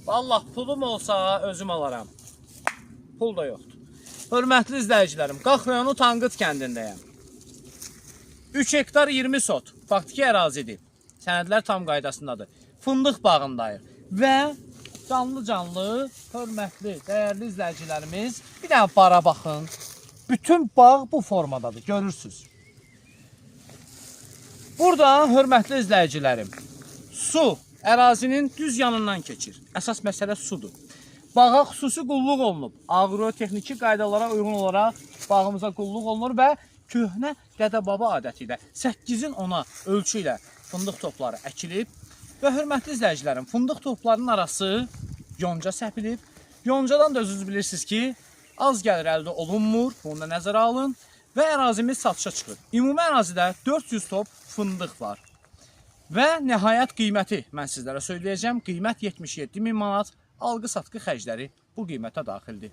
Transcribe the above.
Vallahi pulum olsa özüm alaram. Pul da yoxdur. Hörmətli izləyicilərim, Qax rayonu Tanqıt kəndindəyəm. 3 hektar 20 sot faktiki ərazidir. Sənədlər tam qaydasındadır. Fındıq bağındayıq. Və canlı, hörmətli, dəyərli izləyicilərimiz, bir dənə bara baxın. Bütün bağ bu formadadır, görürsünüz. Burada, hörmətli izləyicilərim, su ərazinin düz yanından keçir. Əsas məsələ sudur. Bağa xüsusi qulluq olunub. Agrotexniki qaydalara uyğun olaraq bağımıza qulluq olunur və köhnə dədə-baba adəti ilə 8-in 10-a ölçü ilə fındıq topları əkilib və hörmətli izləyicilərim, fındıq toplarının arası yonca səpilib. Yoncadan da özünüz bilirsiniz ki, az gəlir əldə olunmur, bunu da nəzərə alın və ərazimiz satışa çıxır. Ümumi ərazidə 400 top fındıq var. Və nəhayət qiyməti mən sizlərə söyləyəcəm. Qiymət 77 min manat, alqı-satqı xərcləri bu qiymətə daxildir.